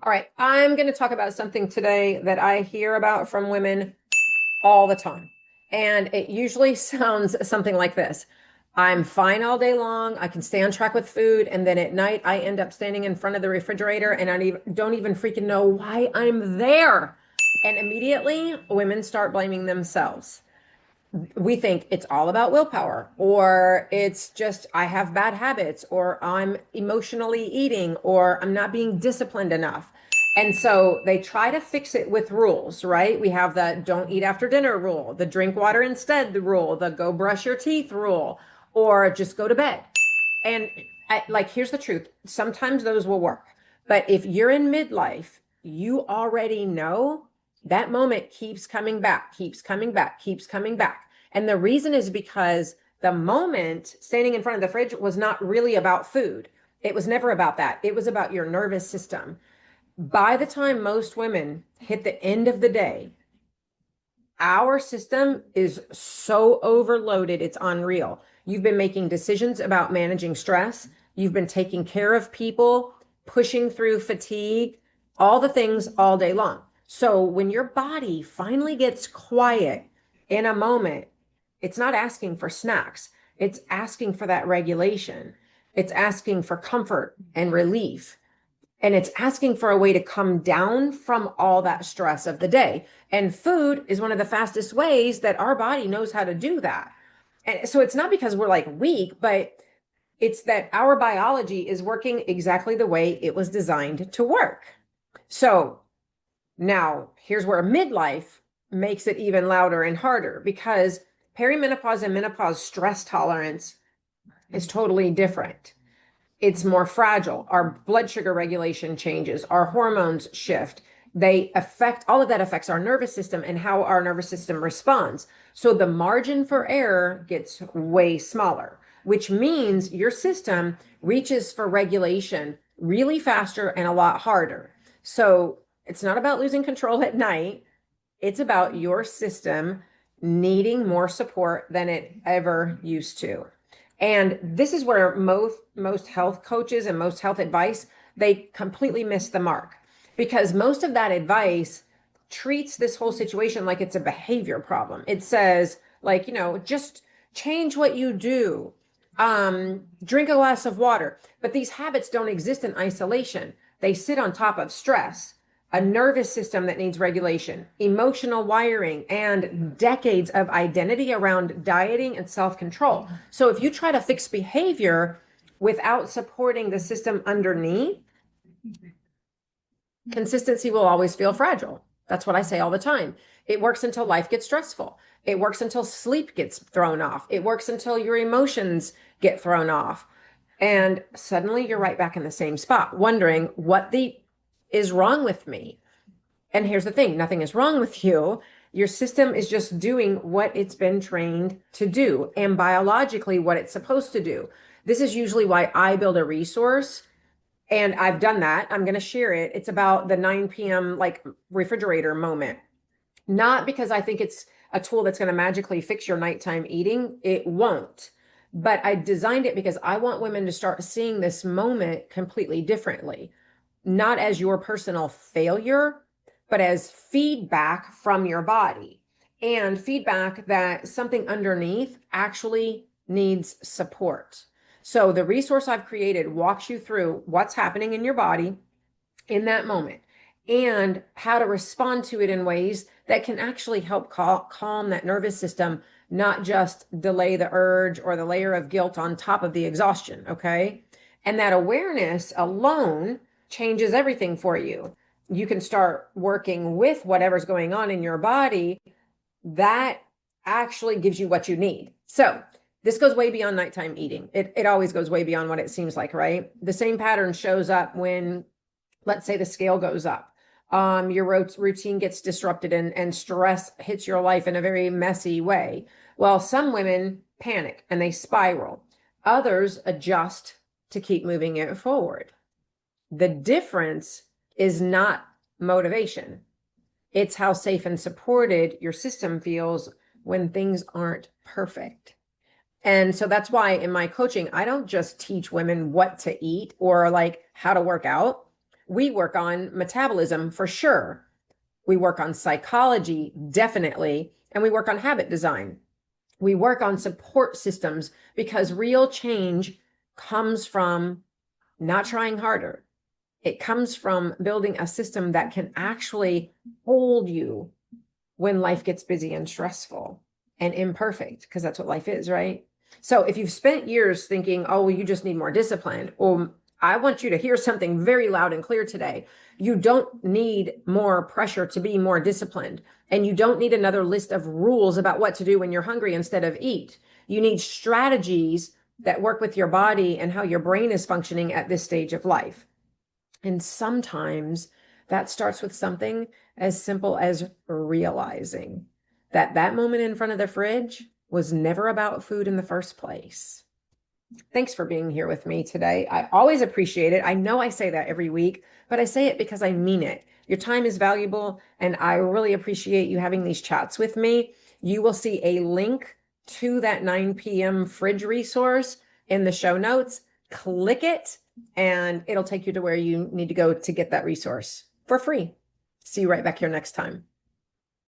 All right, I'm going to talk about something today that I hear about from women all the time. And it usually sounds something like this. I'm fine all day long. I can stay on track with food. And then at night, I end up standing in front of the refrigerator and don't even freaking know why I'm there. And immediately, women start blaming themselves. We think it's all about willpower, or it's just I have bad habits, or I'm emotionally eating, or I'm not being disciplined enough. And so they try to fix it with rules, right? We have the don't eat after dinner rule, the drink water instead the rule, the go brush your teeth rule, or just go to bed. And here's the truth. Sometimes those will work. But if you're in midlife, you already know that moment keeps coming back, keeps coming back, keeps coming back. And the reason is because the moment standing in front of the fridge was not really about food. It was never about that. It was about your nervous system. By the time most women hit the end of the day, our system is so overloaded, it's unreal. You've been making decisions about managing stress. You've been taking care of people, pushing through fatigue, all the things all day long. So when your body finally gets quiet in a moment, it's not asking for snacks. It's asking for that regulation. It's asking for comfort and relief. And it's asking for a way to come down from all that stress of the day. And food is one of the fastest ways that our body knows how to do that. And so it's not because we're like weak, but it's that our biology is working exactly the way it was designed to work. So now here's where midlife makes it even louder and harder, because perimenopause and menopause stress tolerance is totally different. It's more fragile. Our blood sugar regulation changes, our hormones shift. They affect, all of that affects our nervous system and how our nervous system responds. So the margin for error gets way smaller, which means your system reaches for regulation really faster and a lot harder. So it's not about losing control at night. It's about your system needing more support than it ever used to. And this is where most health coaches and most health advice, they completely miss the mark, because most of that advice treats this whole situation like it's a behavior problem. It says, like, just change what you do. Drink a glass of water. But these habits don't exist in isolation. They sit on top of stress, a nervous system that needs regulation, emotional wiring, and decades of identity around dieting and self-control. So if you try to fix behavior without supporting the system underneath, consistency will always feel fragile. That's what I say all the time. It works until life gets stressful. It works until sleep gets thrown off. It works until your emotions get thrown off. And suddenly you're right back in the same spot, wondering what the is wrong with me. And here's the thing, nothing is wrong with you. Your system is just doing what it's been trained to do, and biologically what it's supposed to do. This is usually why I build a resource, and I've done that. I'm going to share it. It's about the 9 p.m. like refrigerator moment. Not because I think it's a tool that's going to magically fix your nighttime eating. It won't. But I designed it because I want women to start seeing this moment completely differently, not as your personal failure, but as feedback from your body, and feedback that something underneath actually needs support. So the resource I've created walks you through what's happening in your body in that moment and how to respond to it in ways that can actually help calm that nervous system, not just delay the urge or the layer of guilt on top of the exhaustion. Okay. And that awareness alone changes everything for you. You can start working with whatever's going on in your body that actually gives you what you need. So this goes way beyond nighttime eating. It always goes way beyond what it seems like, right? The same pattern shows up when, let's say, the scale goes up. Your routine gets disrupted, and stress hits your life in a very messy way. Well, some women panic and they spiral. Others adjust to keep moving it forward. The difference is not motivation. It's how safe and supported your system feels when things aren't perfect. And so that's why in my coaching, I don't just teach women what to eat or like how to work out. We work on metabolism for sure. We work on psychology, definitely. And we work on habit design. We work on support systems because real change comes from not trying harder. It comes from building a system that can actually hold you when life gets busy and stressful and imperfect, because that's what life is, right? So if you've spent years thinking, oh, well, you just need more discipline, I want you to hear something very loud and clear today. You don't need more pressure to be more disciplined. And you don't need another list of rules about what to do when you're hungry instead of eat. You need strategies that work with your body and how your brain is functioning at this stage of life. And sometimes that starts with something as simple as realizing that that moment in front of the fridge was never about food in the first place. Thanks for being here with me today. I always appreciate it. I know I say that every week, but I say it because I mean it. Your time is valuable, and I really appreciate you having these chats with me. You will see a link to that 9 p.m. fridge resource in the show notes. Click it, and it'll take you to where you need to go to get that resource for free. See you right back here next time.